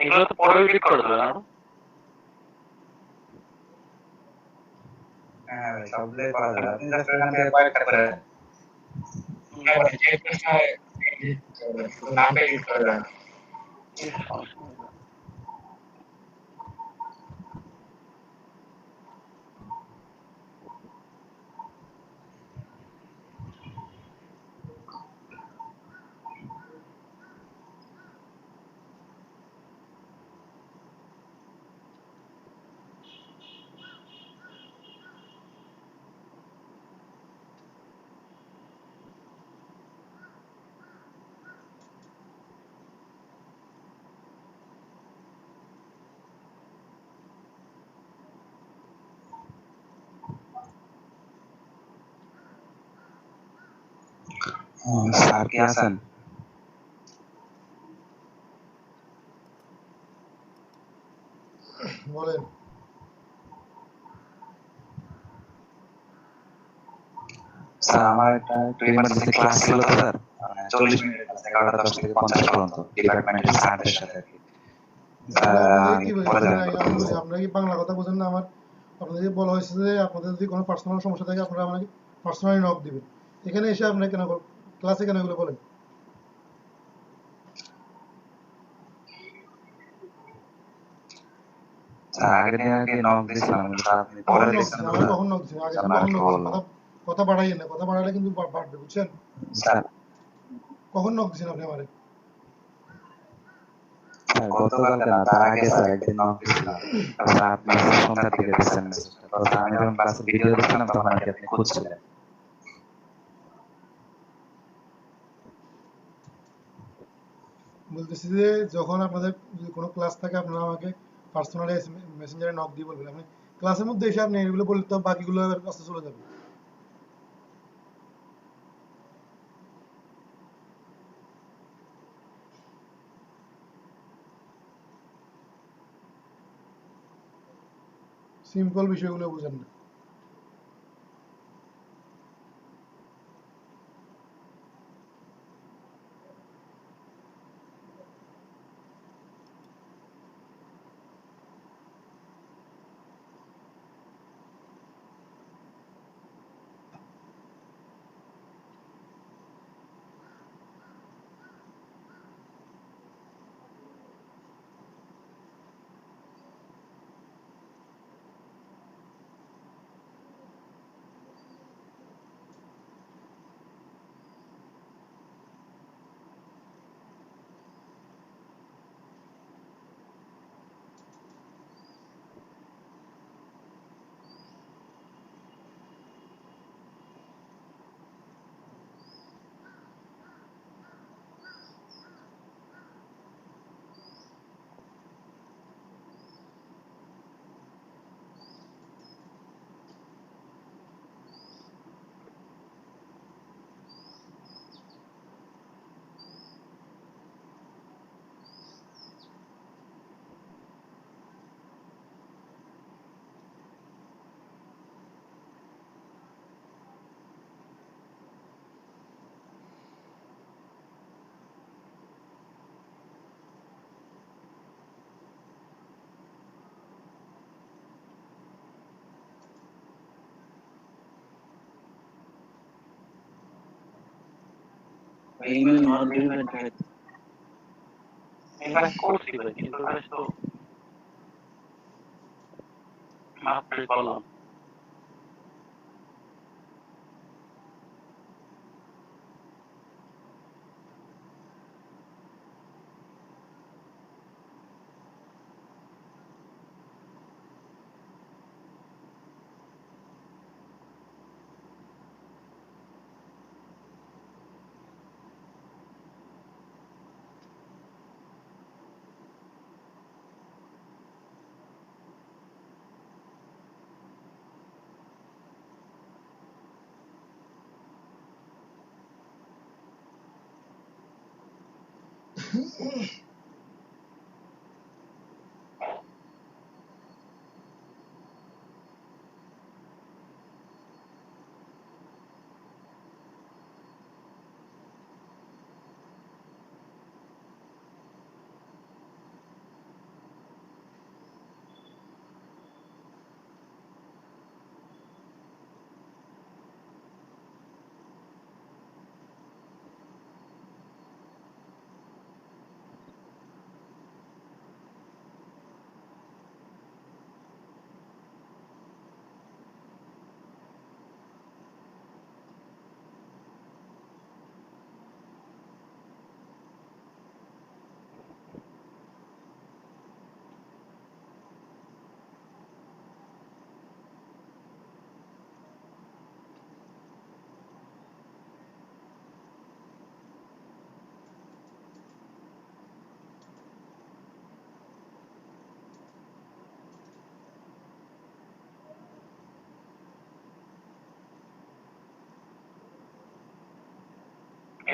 এগুলো তো পরে এডিট করে দেবে না? হ্যাঁ ভাই, সবগুলোই করা যাবে। আপনি জাস্ট এখান থেকে কয়েকটা করে নামটা এডিট করে দেন। স্যার কি আছেন? বলেন। স্যার আমার একটা ইমার্জেন্সি ক্লাস ছিল তো স্যার, 40 মিনিটের ক্লাস, 11:10 থেকে 50 পর্যন্ত ডিপার্টমেন্টের স্যারদের সাথে আর কি। আপনারা কি বাংলা কথা বোঝেন না? আমার আপনাদেরকে বলা হয়েছে যে আপনাদের যদি কোনো পার্সোনাল সমস্যা থাকে আপনারা আমাকে পার্সোনালি নক দিবেন। এখানে এসে আপনারা কেন ক্লাসে কেন এগুলো বলেন? কখন নক দিচ্ছেন? আগে কখন নক দিচ্ছেন? কথা বাড়াইয়েন না, কথা বাড়ালে কিন্তু বাড়বে, বুঝছেন? কখন নক দিচ্ছেন আপনি আমারে? গতকালকে না, তার আগে স্যার একদিন নক দিয়েছিলাম। স্যার আপনি সন্ধ্যার দিকে দিচ্ছেন মেসেজটা। স্যার আমি যখন ক্লাসে ভিডিও দেখছিলাম তখন আর কি আপনি খুঁজছিলেন। বলতেছি যে যখন আপনাদের যদি কোনো ক্লাস থাকে আপনারা আমাকে পার্সোনালি মেসেঞ্জারে নক দিয়ে বলবেন। আপনি ক্লাসের মধ্যে এসে আপনি এগুলো বললে তো বাকিগুলো এবার কাছে চলে যাবে। সিম্পল বিষয়গুলো বুঝেন না। ইমেল নট ডেলিভার্ড ইনভাইট করছি ভাই, কিন্তু তো মাত্রই করলাম।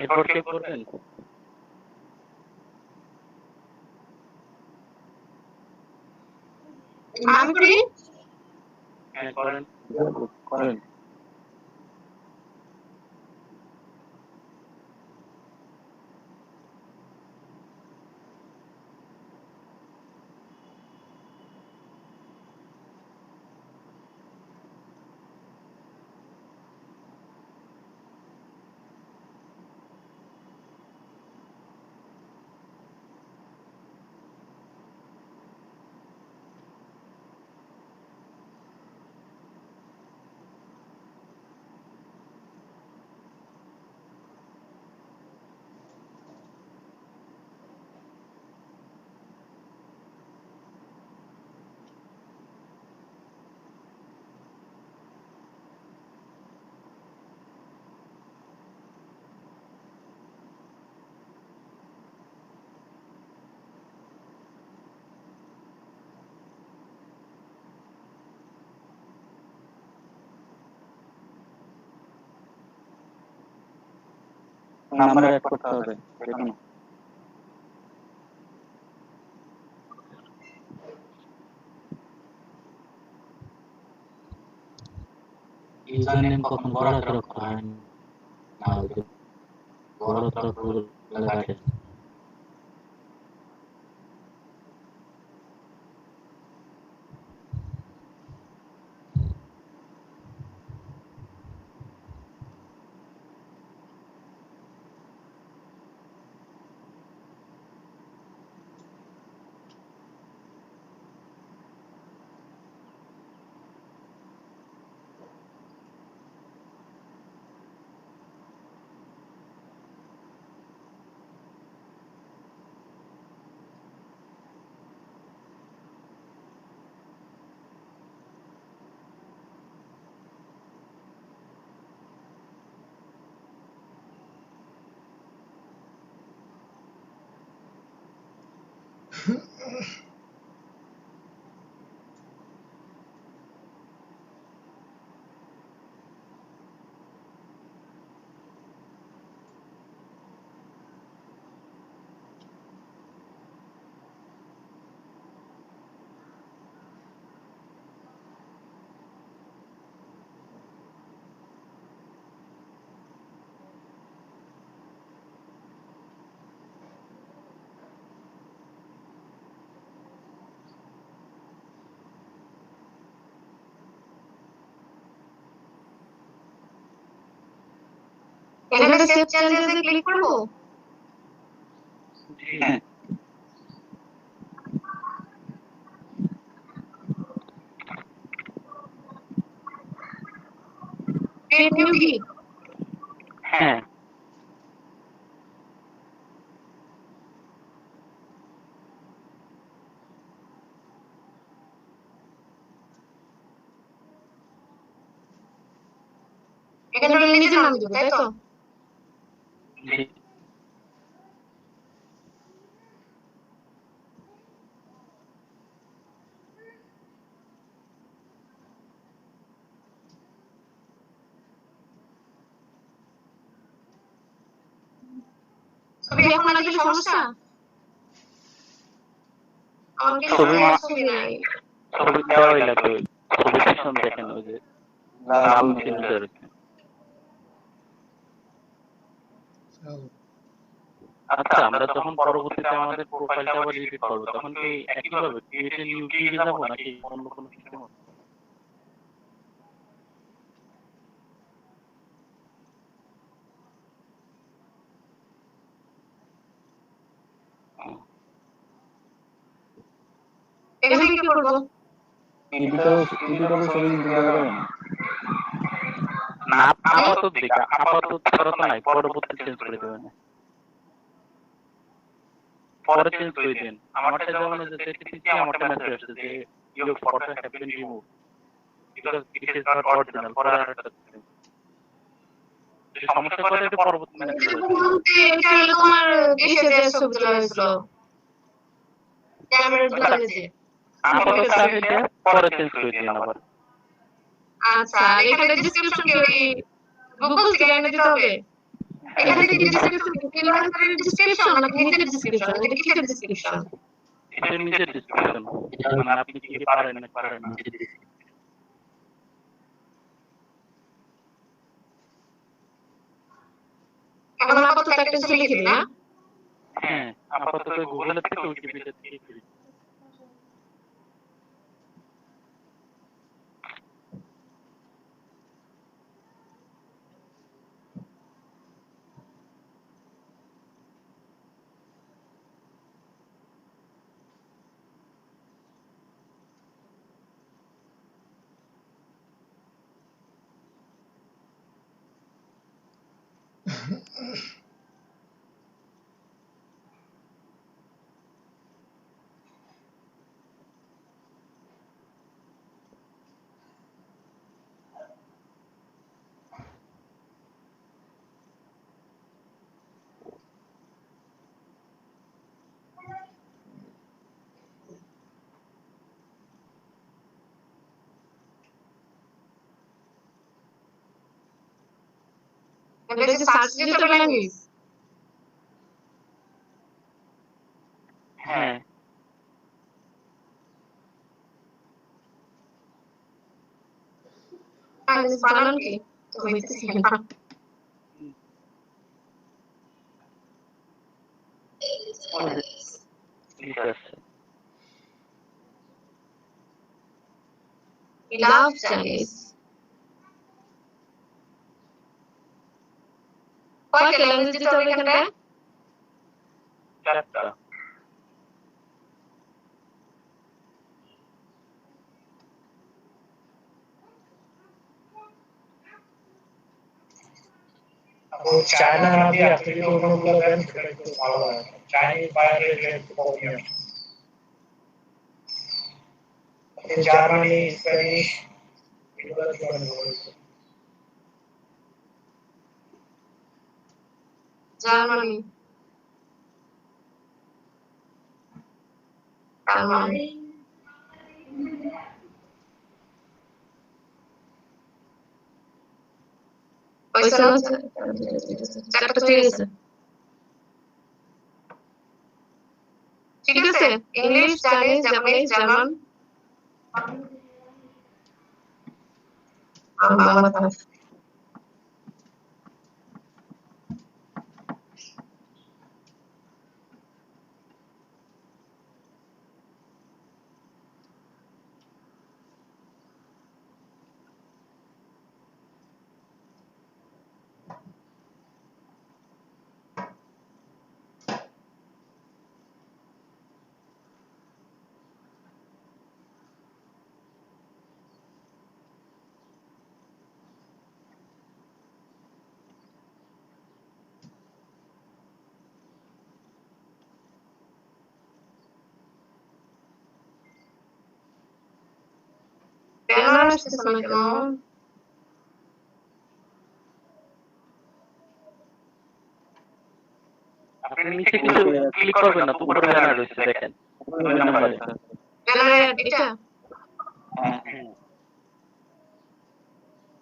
এরপর কে করবেন? আমি করি। হ্যাঁ করেন। করেন। নাম্বার অ্যাড করতে হবে দেখুন। ইউজার নেম কখন বড় হাতের অক্ষর হয় না, ওই যে বড় হাতের অক্ষর কাটে। এখানে সেভ চেঞ্জেসে ক্লিক করব। হ্যাঁ ক্রিয়েট নিউ কি। হ্যাঁ এখানে নিজের নাম দিব, তাই তো? জি ছবি এখন লাগলে সমস্যা? আমার কি ছবি ছবি নাই? ছবি দেওয়াই লাগবে। ছবি পিছন দেখেন ওই যে লাল চিহ্ন রয়েছে। আচ্ছা আমরা যখন পরবর্তীতে আমাদের প্রোফাইলটা আবার এডিট করবো তখন কি একইভাবে ক্রিয়েট এ নিউ কি যাবো নাকি অন্য কোনো কিছু? এখানে কি করব? এডিটরে ছবি দিতে হবে না। না আপাতত দিকে আপাতত শরত নাই, পরবর্তী চেঞ্জ করে দেবেন। পরে চেঞ্জ করে দিন। আমারটা যেমন যে দেখতেছি আমারটা মেসেজ আসছে যে your photo have been remove because it is not original. পরে আরেকটা সমস্যা করে এটা পরবর্তী মেসেজ আসছে। এটা হলো তোমার এসে যে ছবি তোলা হয়েছিল ক্যামেরার দোকানে যে। আপাতত এটা পরে চেঞ্জ করে দিন আবার। আচ্ছা, এখানে ডেসক্রিপশন কি ওই গুগল থেকে এনে দিতে হবে? এখানে কি ডিসক্রিপশন নাকি নিজের ডিসক্রিপশন? এটা কিসের ডিসক্রিপশন? এটা নিজের ডিসক্রিপশন, মানে আপনি কি পারেন না পারেন না। এখন আপাতত একটা কিছু লিখে দিই না? হ্যাঁ, আপাতত গুগল থেকে উইকিপিডিয়া থেকে করি। এটা যে সার্চ দিতে ল্যাঙ্গুয়েজ। হ্যাঁ, বানান কি? তো হইতেছে না। ঠিক আছে। Love Chinese. কয়টা ল্যাঙ্গুয়েজ দিতে হবে এখানটায়? 4টা। চায়না না দিয়ে আপনি যদি অন্যগুলো দেন সেটা একটু ভালো হয়। চাইনিজ বাইরে একটু প্রবলেম আছে। জার্মানি, স্প্যানিশ এগুলো দিবেন বলতে। জার্মানি। জার্মানি। পয়সা না চারটা ঠিক আছে। ঠিক আছে, English, Chinese, Japanese, German, Bangla. কেন আসতেছে না কেন? আপনি নিচে কিছু ক্লিক করবেন না, তো উপরে ব্যানার রয়েছে দেখেন। ওই নাম্বারে। ব্যানারে এটা হ্যাঁ, হ্যাঁ।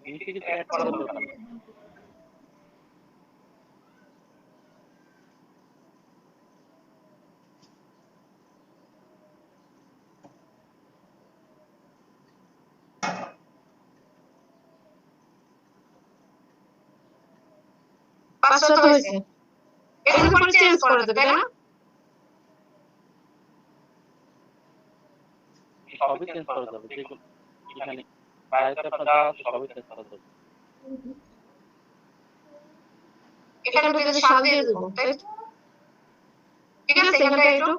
নিচে কিছু অ্যাড করার দরকার নেই। পাসওয়ার্ড হয়েছে। এগুলো পরে চেঞ্জ করে দেবে, তাই না? সবই চেঞ্জ করা যাবে, যেগুলো এখানে বাইরে আপনার যা আছে সবই চেঞ্জ করা যাবে। এখানে ঢুকে যে সাল দিয়ে দেবো, তাই তো? ঠিক আছে, এখানটা একটু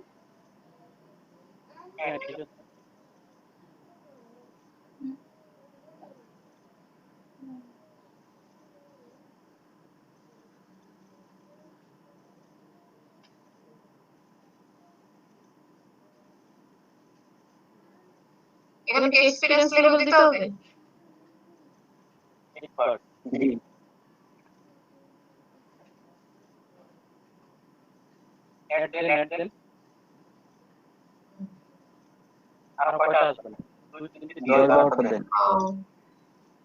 হ্যাঁ, ঠিক আছে। এখানে কি এক্সপেরিয়েন্স লেভেল দিতে হবে? এক্সপার্ট। অ্যাড দেন। আর কয়টা আসবে না? 2-3টা দিলে হবে না। ও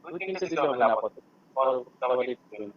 2-3টা দিলে হবে না আপাতত। পরে আবার একটু করবেন।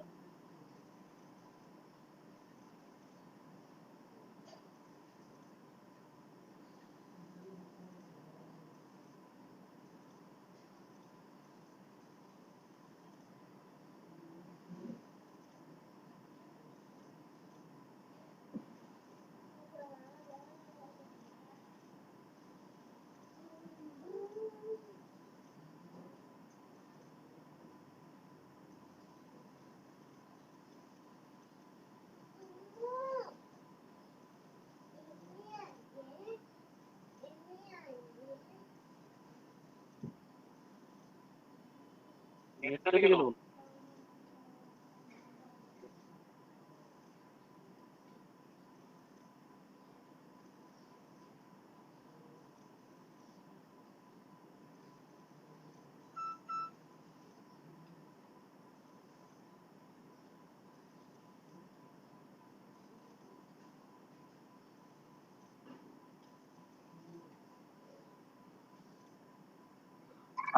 নেট থেকে গেল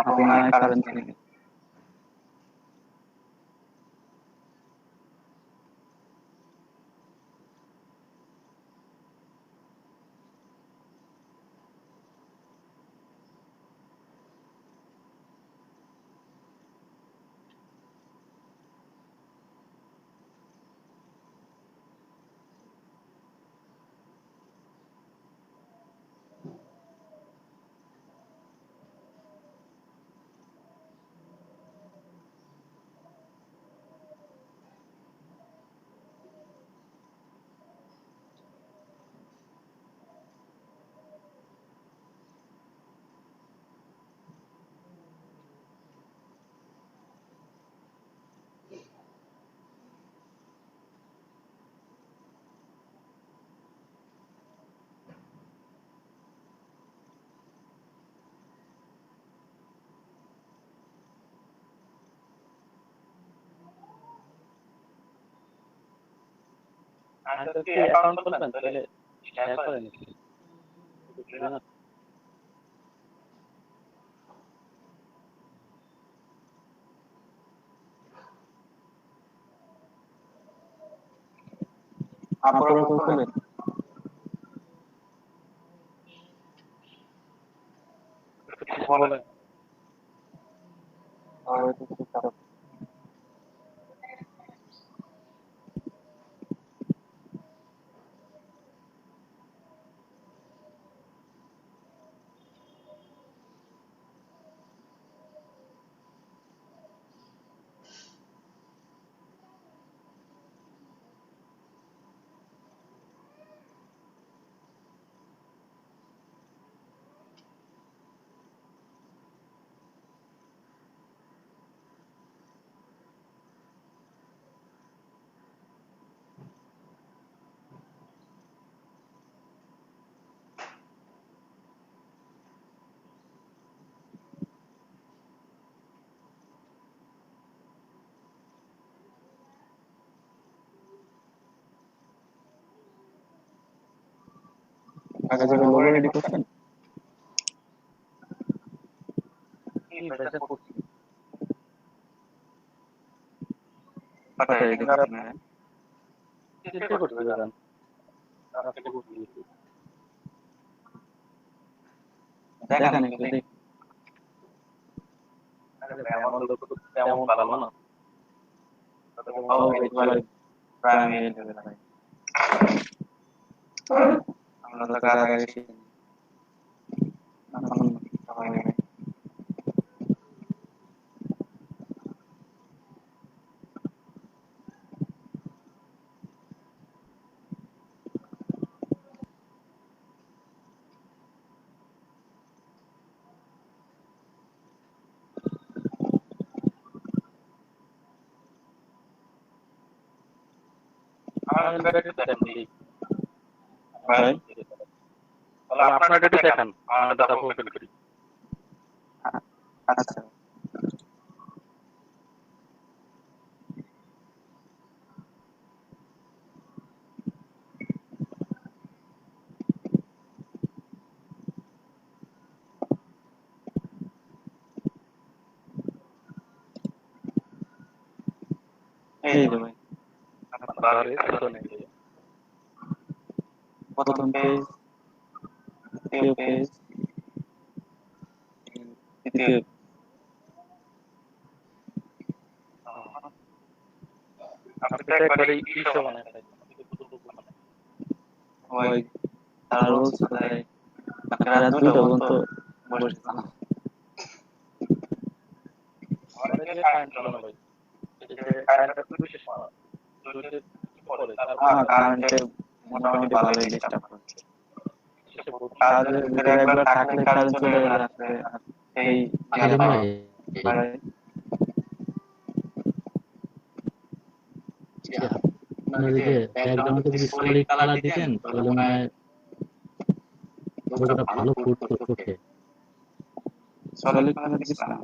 আপনি না কারেন্ট থেকে আচ্ছা অ্যাকাউন্ট করবেন তাহলে শেয়ার করে নিচ্ছি আপনারা করবেন বলে আগে যারা লোগো রেডি করছেন এই প্রেসার করছি পাতা রেডি করছেন চেষ্টা করছি দাদা আপনি করছি দেখেন একটু দেখ আমার লোক তো তেমন ভালো না ও একবারে প্রাইমারি লেভেল ভাই আমরা তো কারাগারে শিখি এখন সবাই নেবে আমার ব্যাটারি দেখেন ভাই তাহলে আপনার ব্যাটারি দেখান আমার দাদা ওপেন করি আচ্ছা এই যে ভাই বারে তো নেই প্রথম পেজ দ্বিতীয় পেজ তৃতীয় আপনি তো একবারে ইসো বানায় ওই তারা রোজ কোথায় রাত 2টা পর্যন্ত বসে থাকা আমাদের যে কারেন্ট হলো না ভাই এই যে কারেন্টটা তো বিশেষ না যদি পরে হ্যাঁ কারেন্টে মোটামুটি ভালোই ডিস্টার্ব করছে কাজ রেগুলার থাকলে কারেন্ট চলে যাচ্ছে এই আপনার এই যে ব্যাকগ্রাউন্ডে যদি সলিড কালার দিতেন তাহলে মনে হয় লোগোটা ভালো ফুটতো চোখে। সলিড কালার দিছিলাম,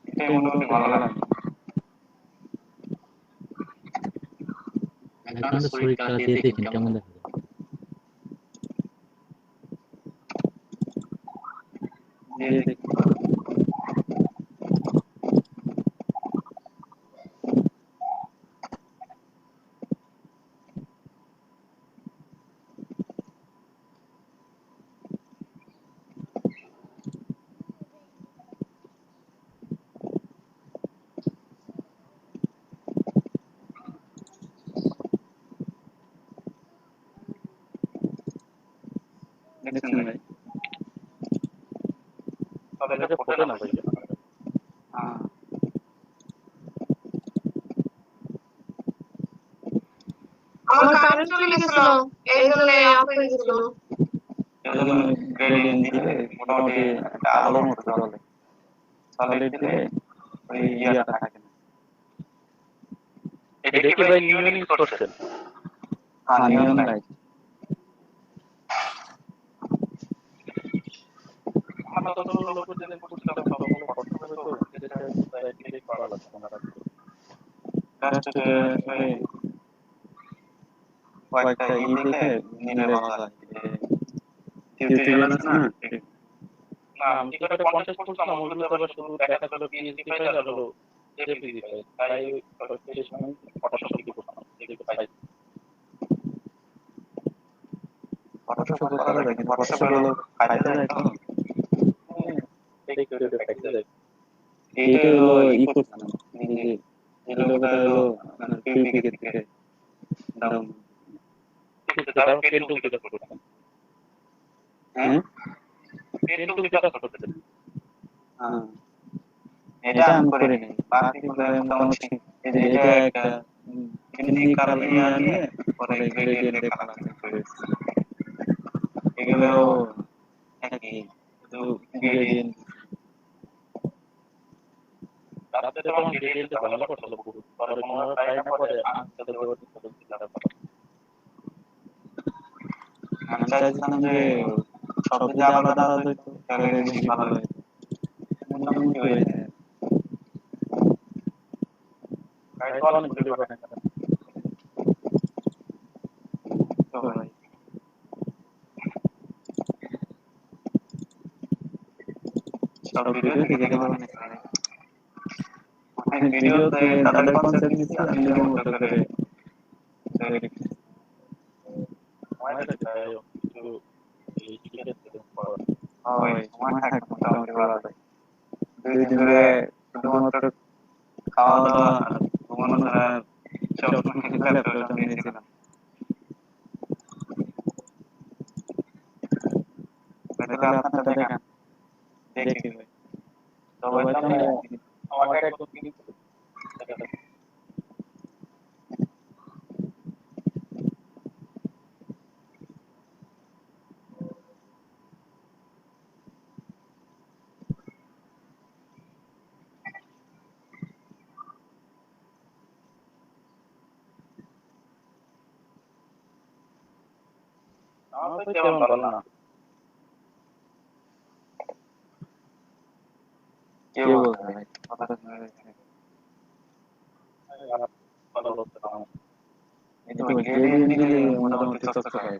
এটাই মোটামুটি ভালো লাগে। ব্যাকগ্রাউন্ডে সলিড কালার দিয়ে দেখেন কেমন দেখা যায়। দিয়ে দেখি দেখছেন ভাই? তাহলে এটা ফোটে না ভাই। হ্যাঁ, আমার কারেন্ট চলে গেছিল, এই জন্য অফ হয়ে গেছিল। এজন্য গ্রেডিয়েন্ট দিলে মোটামুটি একটা আলোর মতো জ্বলে। সলিড দিলে ওই ইয়াটা থাকে না। এটা কি ভাই নিয়ন ইউজ করছেন? হ্যাঁ, নিয়ন লাইট। আমরা তো লোগো ডিজাইন করছিলাম সবগুলো করতে হবে তো সেটা ডিরেক্ট করা লাগবে না। জাস্ট ওই কয়েকটা দেখে নিলে ভালো হয়। টিউটোরিয়াল আছে না? না আমি যেটা কন্টেস্ট করছিলাম ওগুলো তো আবার শুধু দেখা গেল পিএইচডি ফাইল আর হলো জেপিজি ফাইল, তাই সেই সময় ফটোশপ কি করতাম দেখতে পাই। ফটোশপ করা যায়, কিন্তু ফটোশপ হলো ফাইলটা যায় তো। দেখতে পাইতে যায়। এইটা হলো ই করছিলাম, এই যে এই লোগোটা হলো আপনার পিপিকে থেকে ডাউন। কিন্তু তার পেন টুল দিয়ে করতাম। হ্যাঁ, পেন টুল দিয়ে করতেন। হ্যাঁ, এটা আমি করে নিই। বাকি মোটামুটি এই যে এটা একটা এমনি কালার নিয়ে পরে গ্রেডিয়েন্টে কালার করে এগুলো একই, শুধু গ্রেডিয়েন্ট। রাতে তখন গ্রেডিয়েন্ট ভালো করছিল পুরো, পরে কোনো ট্রাই না করে আনতে দেওয়ার কিছু চিন্তা করে। আমি চাইছিলাম যে সব যদি আলাদা আলাদা হইতো তাহলে বেশি ভালো হতো। মোটামুটি হয়ে যায়। ট্রাই তো অনেক ভিডিও বানাই না। তো ভাই সব ভিডিও দেখে দেবো না। অনেক ভিডিওতে তাদের কনসেপ্ট নিচ্ছি, আমি নিজের মতো করে তৈরি করি। সময় লাগে তাই একটু এই শিখেছে পড়া। হয়, সময় থাকে মোটামুটি ভালো হয়। 2 দিন ধরে শুধুমাত্র খাওয়া দাওয়া আর ঘুমানো ছাড়া সব সময় ল্যাপটপের সামনে ছিলাম। তাহলে আপনারটা দেখান, দেখি ভাই। সবাই সামনে আমারটা একটু আমার তো তেমন ভালো না। কেউ বলছে ভাই, কথা শুনে ভালো হচ্ছে না। এই তো গ্রেডিয়েন্ট দিলে মোটামুটি চকচকে হয়।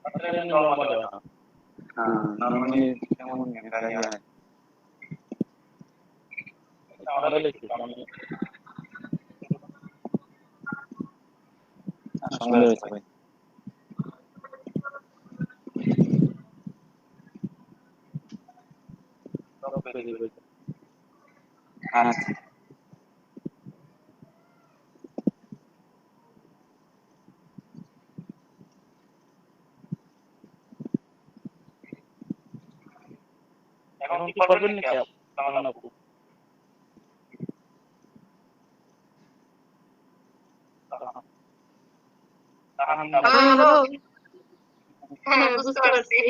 আসলে নরমাল হয় না। হ্যাঁ, নরমালি কেমন গাড়ি হয়। আমরা লিখি আমি সুন্দর হয়েছে ভাই। সব পেয়ে দিই। আচ্ছা, এখন কি করবেন নাকি আপনারা না? হ্যালো, হ্যাঁ বুঝতে পারছি।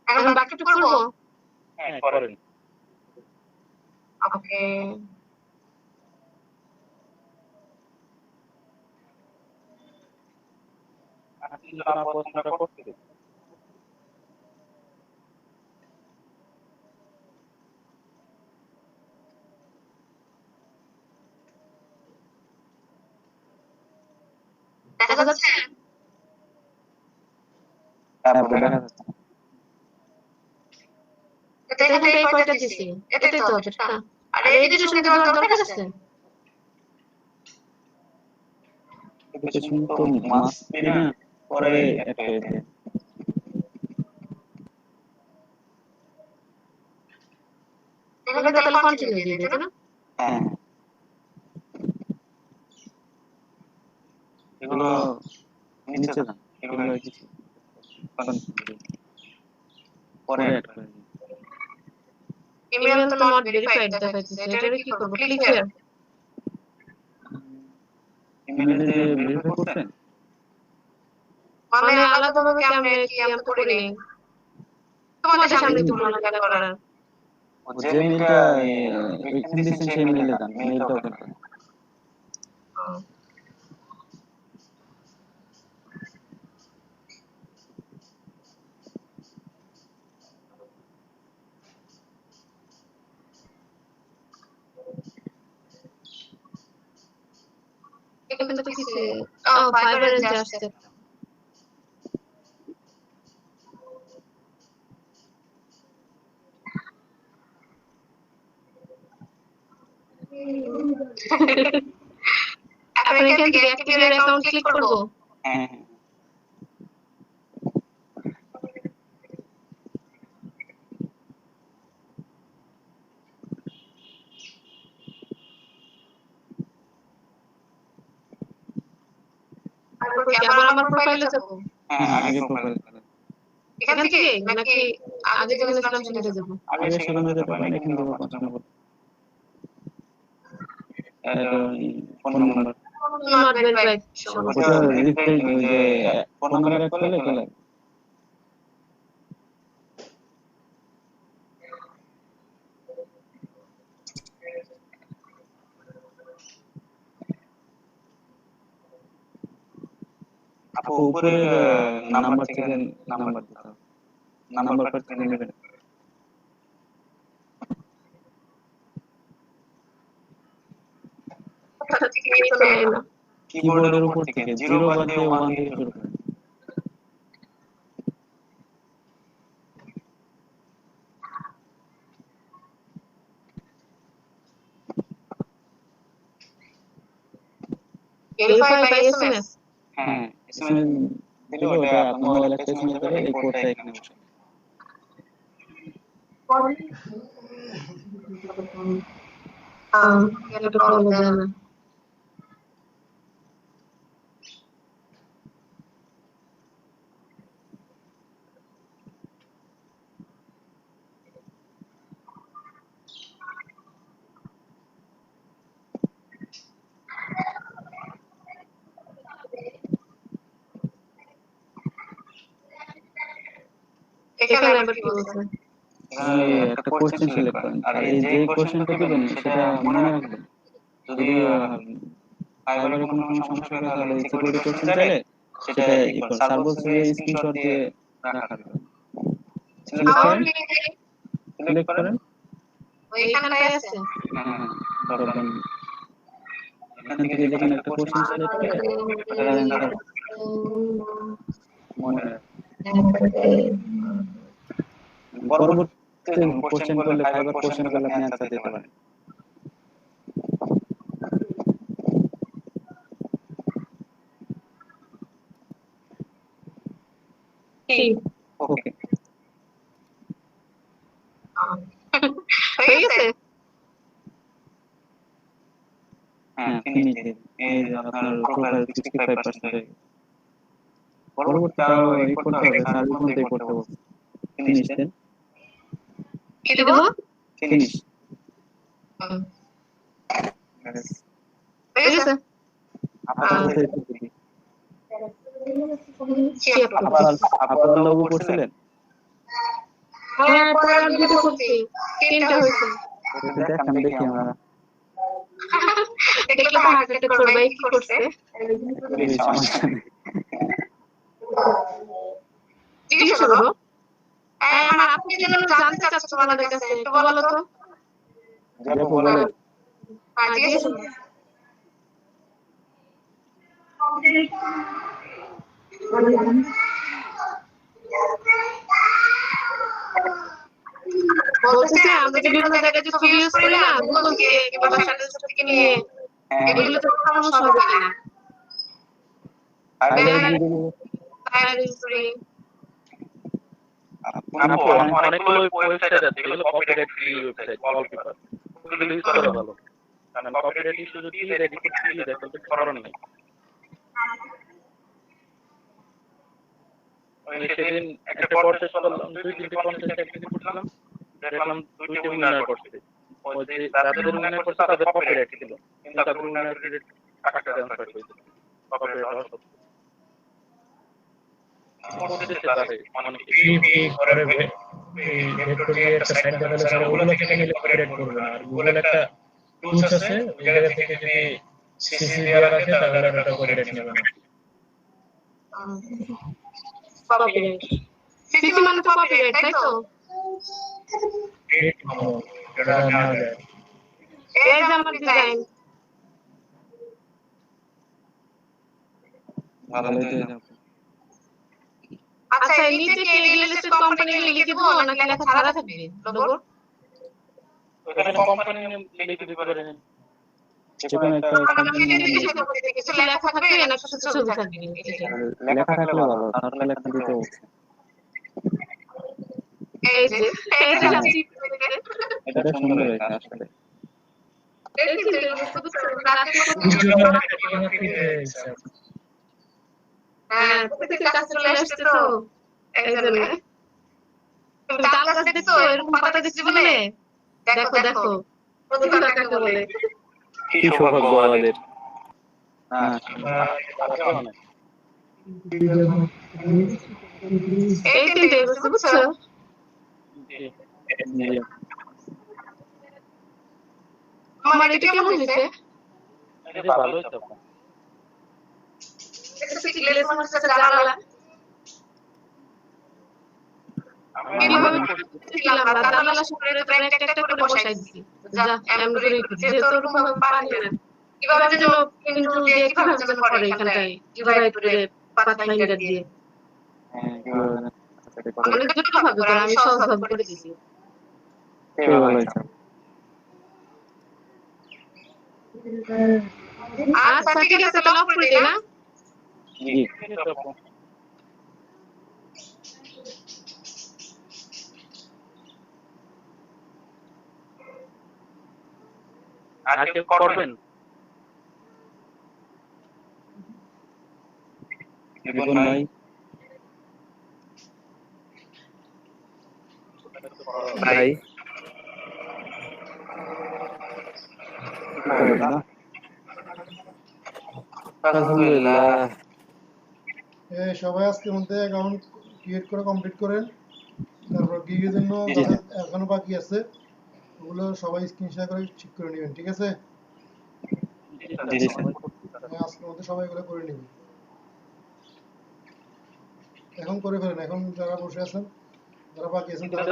এখন বাকিটা করবো। হ্যাঁ করেন। ওকে, আপনি যখন পড়াশোনাটা করতে দেবেন। দেখা যাচ্ছে? তারপরে দেখা যাচ্ছে না। তো এখানে এই কয়টা দিছি, এটাই তো হবে না? আর এডুকেশন দেওয়ার দরকার আছে? এডুকেশন তো মাস্ট বি না, পরে একটা এতে। এখানে তাহলে কন্টিনিউ দিয়ে দিতে না? হ্যাঁ, এগুলো নিচে যান, এগুলো কিছু পরে একটা ইমেল তো নট ভেরিফাইড দেখাইতেছে, এটারে কি করব? Click here. ইমেলে যে ভেরিফাই করছেন, মানে আলাদাভাবে কেমনে কি আমি তো করি নাই। তোমাদের সামনে তো মনে লাগে করার। যে মেইলটা ওইখানে দিয়েছেন সেই মেইলে যান, মেইলটা ওপেন করেন। এখানে তো কিছু ফাইবারের যে আসছে। এখন এখান থেকে অ্যাক্টিভ অ্যাকাউন্ট ক্লিক করব। হ্যাঁ, তারপর কি আবার আমার প্রোফাইলে যাব? হ্যাঁ, আগে প্রোফাইল করেন। এখান থেকে নাকি আগে যেখানে ছিলাম সেখানে যাব? আগে সেখানে যেতে পারেন, এখানে দেবো কন্টিনিউ করতে। Phone number not verified. ওটা রিফ্রেশ, ওই যে ফোন নাম্বার অ্যাড করলে চলে আসবে। আপু উপরের নাম্বার থেকে নাম্বার দিতে হবে, নাম্বার প্যাড থেকে নেবেন। কিবোর্ডের উপর থেকে 0 বাদ দিয়ে 1 দিয়ে শুরু করেন। Verify by SMS. হ্যাঁ, এসএমএস দিলে ওটা আপনার মোবাইল একটা এসএমএস যাবে, এই কোডটা এখানে বসাবেন। এটা কল দেন না। এখানে আবার কি বলছে? এখানে একটা কোশ্চেন সিলেক্ট করেন, আর এই যে কোশ্চেনটা দিবেন সেটা মনে রাখবেন। যদি ফাইবারে কোনো সমস্যা করে তাহলে সিকিউরিটি কোশ্চেন চাইলে সেটা স্যার বলছে যে স্ক্রিনশট দিয়ে রাখার জন্য। সিলেক্ট করেন। ওই এখানটায় আছে। হ্যাঁ, ধরবেন এখান থেকে যেখানে একটা কোশ্চেন সিলেক্ট করে ওটার অ্যান্সার মনে পরবর্তী কোশ্চেন করলে, ফাইবার কোশ্চেন করলে আপনি অ্যান্সার দিতে পারেন। ওকে, হয়ে গেছে? হ্যাঁ, ফিনিশ দিন। এই যে আপনার প্রোফাইল 65% হয়ে গেছে। পরবর্তী আরো এই করতে হবে, সার্ভিস মধ্যে করতে হবে। ফিনিশ দেন। কি দেব? ফিনিশ। হয়ে গেছে? আপনার লোগো করছিলেন? হ্যাঁ, পরে আর দুটো করছি। তিনটা হয়েছে। দেখান দেখি আমরা। দেখলে তো হার্ট অ্যাটাক করবে, কি করছে? জিজ্ঞাসা করো। আমার আপনি যেন জানতে চাচ্ছ তোমাদের কাছে, একটু বলো তো। হ্যাঁ, জিজ্ঞাসা করো। বলতেছে আমরা যে বিভিন্ন জায়গায় যে ছবি ইউজ করি না, গুগল থেকে কিংবা স্যাটেলাইট থেকে নিয়ে, এগুলো তো সমস্যা হবে কিনা? ফাইল ইউজ করি। আপু অনেকগুলো ওয়েবসাইট আছে এগুলো কপিরাইট ফ্রি ওয়েবসাইট, ওয়ালপেপার ওগুলো ইউজ করা ভালো, কারণ কপিরাইট ইস্যু যদি রেডিকেট ফ্রি দেয় তাহলে করার নেই। ওই সেদিন একটা কোর্স শেষ করলাম, 2-3টা কনটেস্ট একদিন করলাম, দেখলাম 2টা উইনার করছে। ওই যে যাদের উইনার করছে তাদের কপিরাইট ছিল, কিন্তু তাদের উইনার টাকা ট্রান্সফার হয়েছে কপিরাইট হওয়ার সত্ত্বেও। করতেছে তারে অনেক ফ্রি করে ভেক্টর দিয়ে একটা সাইট দেখালে স্যার ওগুলো থেকে নিলে কপিরাইট করবে না। আর গুগল একটা টুলস আছে, ওই জায়গা থেকে যদি সিসি দেওয়া রাখে তাহলে এটা কপিরাইট নেবে না। কপিরাইট সিসি মানে তো কপিরাইট, তাই তো? এটা নেওয়া যায়। এই যে আমার ডিজাইন, আচ্ছা নিচে কি রিয়েল এস্টেট কোম্পানি লিখে দেবো নাকি লেখা ছাড়া থাকবে লোগো? ওখানে কোম্পানি নেম লিখে দিতে পারেন। যেকোনো একটা কিছু লেখা থাকবে না শুধু ছবি থাকবে? লেখা থাকলে ভালো, তাহলে লেখা দিতে হচ্ছে। এই যে এটা সুন্দর হয়েছে আসলে। এই যে রাতে হ্যাঁ প্রত্যেকের কাছে চলে আসছে তো এই জন্য। তুমি তাল গাছ দেখছো এরকম পাতা দেখছি বলে? দেখো দেখো প্রতিভা কাকে বলে। কি সৌভাগ্য আমাদের। এই তিনটে বুঝছো? আমার এটা কেমন হয়েছে? এটা ভালোই তো। এটা কি গ্লেজ মনে হচ্ছে জানালা? কিভাবে দিলাম না, জানালা শুরুতে ব্র্যাকেট একটা করে বসাই দিছি। যা এমন করে যেহেতু ওরকম ভাবে পারি না, কিভাবে যেন কিন্তু দিয়ে কিভাবে যেন করে এখানটায় ডিভাইড করে পাত ফাইন্ডার দিয়ে। অনেক জটিল ভাবে করে, আমি সহজ ভাবে করে দিছি। আচ্ছা ঠিক আছে, তাহলে অফ করে দিই না? জি। আর কেউ করবেন? ভাই ভাই আলহামদুলিল্লাহ। সবাই আজকের মধ্যে অ্যাকাউন্ট ক্রিয়েট করে কমপ্লিট করেন। তারপর গিগের জন্য যাদের এখনো বাকি আছে ওগুলো সবাই স্ক্রিন শেয়ার করে ঠিক করে নেবেন, ঠিক আছে? আজকের মধ্যে সবাই এগুলো করে নেবেন। এখন করে ফেলেন, এখন যারা বসে আছেন যারা বাকি আছেন তারা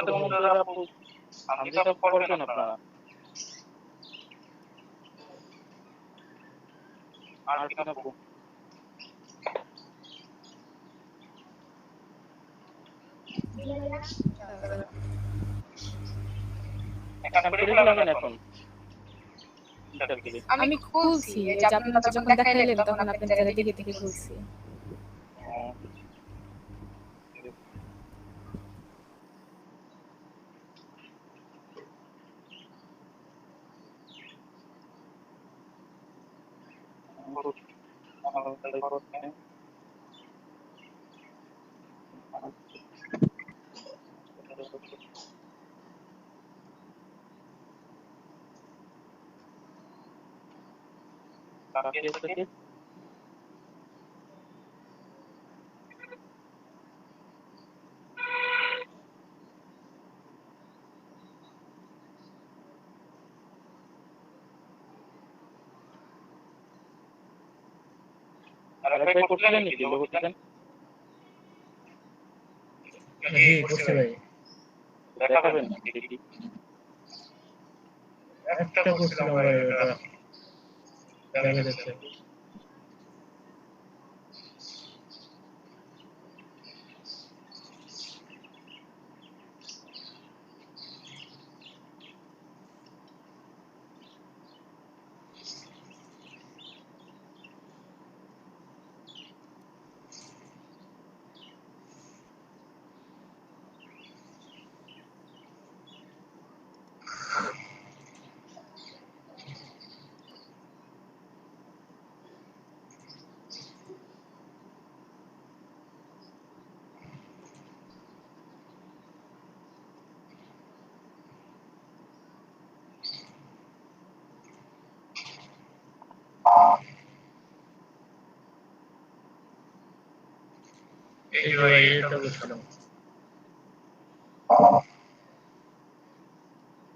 আপনারা আর কি না আমি খুলছি, এই যে আপনারা যখন দেখাইলেন তখন আপনাদের দেখে দেখে খুলছি। আর একবার করলেন নাকি লোগো দিলেন? জি করছি ভাই। দেখাবেন দেখি। একটা করছিলাম ভাই, ওটা দেখা যাচ্ছে। এই যে ভাই এটা করছিলাম।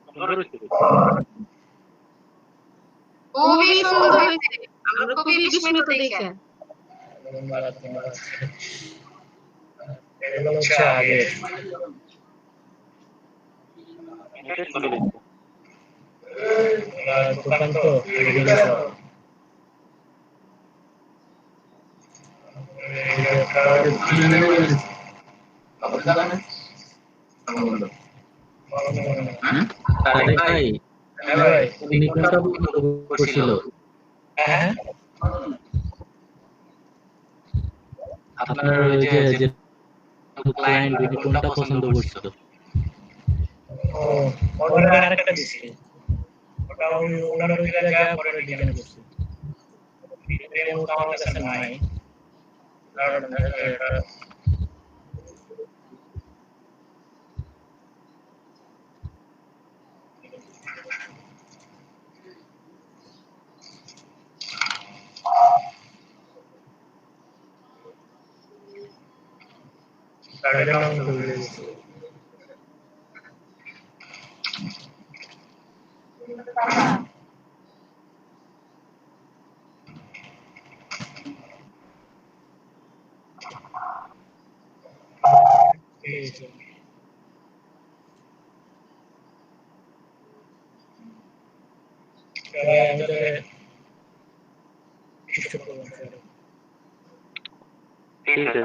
সুন্দর হয়েছে। খুবই সুন্দর হয়েছে, আমরা খুবই বিস্মিত দেখে। ধন্যবাদ, ধন্যবাদ। এগুলো হচ্ছে আগে। এটা সুন্দর হয়েছে। দোকান তো এগুলো সব। এই যে কার্ড তারেক ভাই, হ্যাঁ ভাই। উনি কোনটা বন্ধ করছিল? হ্যাঁ আপনার ওই যে ক্লায়েন্ট উনি কোনটা পছন্দ করছিল? ও, ওনার আরেকটা দিছি। ওটা ওনার ওই জায়গায় পরে ডিজাইন করছি। এই মুহূর্তে আমার কাছে নাই। কারণ এটা কার্ডের নাম ভুলে গেছি। এই যে আমি তাহলে কিছু করলাম স্যার। ঠিক আছে।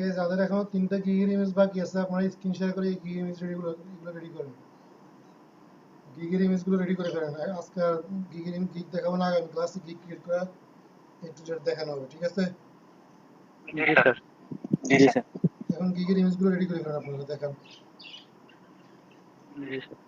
এই যাদের এখনো 3টা গিগের ইমেজ বাকি আছে, আপনারা স্ক্রিন শেয়ার করে এই গিগের ইমেজ এগুলো রেডি করেন। গিগের ইমেজগুলো রেডি করে ফেলেন। আজকে গিগ দেখাবো না, আগামী ক্লাসে গিগ ক্রিয়েট করা একটু দেখানো হবে, ঠিক আছে? জি স্যার। জি স্যার। এখন গিগের ইমেজগুলো রেডি করে ফেলেন, আপনারা দেখান। জি স্যার।